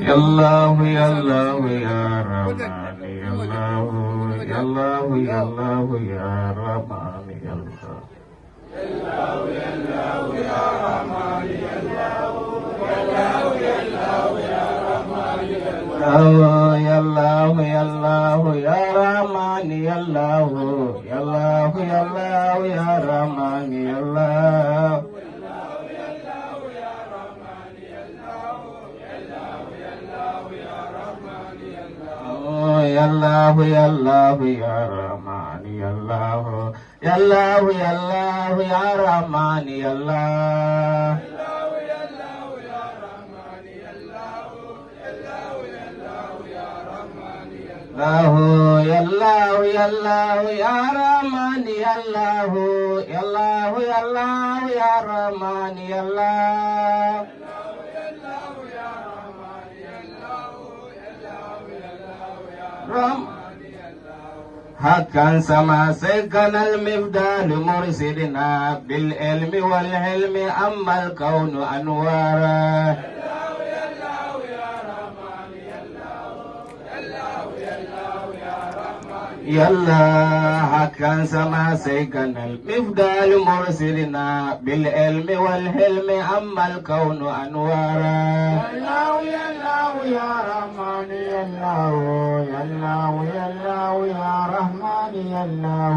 يا الله يا الله يا رحمن يا الله يا الله يا الله يا رحمن يا الله يا الله يا رحمن يا الله يا الله يا رحمن يا الله يا الله يا الله يا رحمن يا الله يا الله يا الله يا رحمن يا الله يا الله يا الله يا رحمن يا الله يا الله يا الله يا رحمن يا الله يا الله يا الله يا رحمن يا الله يا الله يا الله يا رحمن يا الله حقا سما سكن المفدال مرسلنا بالعلم والحلم أما الكون أنوارا يا الله حقا سما سكن المفدال مرسلنا بالعلم والحلم أما الكون أنوارا يا الله يا رحمن يا الله يا الله يا الله يا رحمن يا الله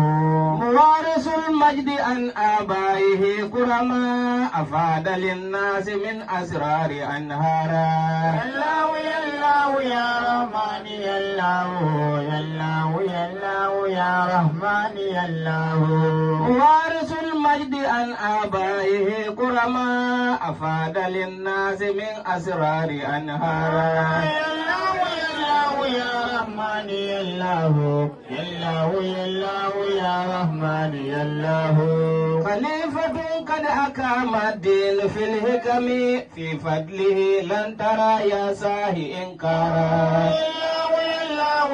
موارث المجد عن آبائه كرما أفاد للناس من أسرار أنهارا يا الله يا رحمن يا الله يا الله يا الله يا رحمن يا الله موارث المجد عن آبائه كرما أفاد للناس من أسرار أنهارا يا رحمن يا الله يا الله يا الله يا رحمن يا الله خليفة قد أقام الدين في الحكم في فضله لن ترى يا ساهي إنكارا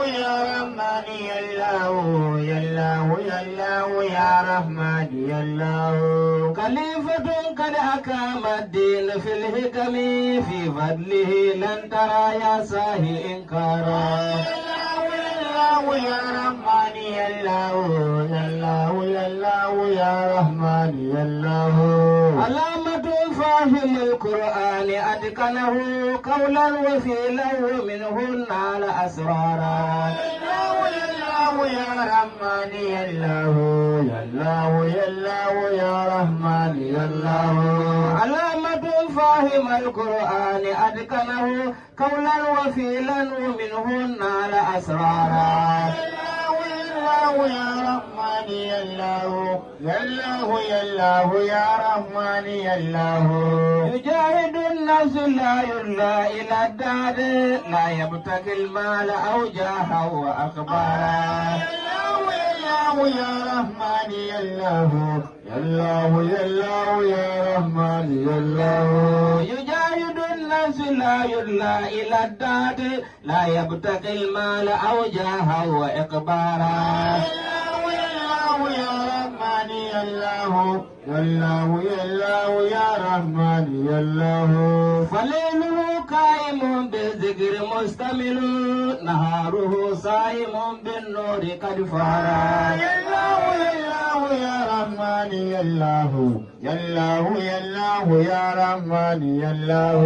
يا رحمن يا الله يا الله يا الله يا رحمن يا الله خليفة قد أقام الدين في الحكم في فضله لن ترى يا ساهي إنكارا يا رحمن يا الله يا الله يا الله يا رحمن يا الله علامة فاهم القرآن أتقنه قولا وفيلا ومنه نال أسرارا يا رحمن يا الله يا الله يا الله يا رحمن يا الله علامة فاهم القرآن أتقنه قولا وفيلا ومنه نال أسرارا يا رحمن يا الله يا الله يا الله يا رحمن يا الله يجاهد الناس لا يرلى إلى الدار لا يبتغي المال أو جاها وأخبارا يا رحمن يا الله يا الله يا الله يا رحمن يا الله يجاهد الناس لا يرلى إلى الدار لا يبتغي المال أو جاها وإقبارا يا رحمن يا الله يا الله يا الله يا رحمن يا الله فليله قائم بالذكر مستمل نهاره صائم بالنور قد فارا يا الله يا رحمن يا الله يا الله يا الله يا رحمن يا الله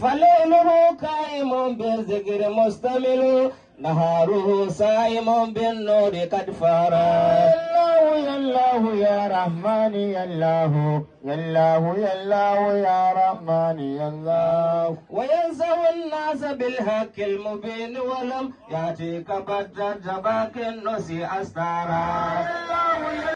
فليله قائم بالذكر مستمل نهاره صائم بالنور قد فارا يا الله يا رحمن يا الله يا الله يا الله يا رحمن يا الله وينزه الناس بالحق المبين ولم يأتيك بدر جباك النسي أستارا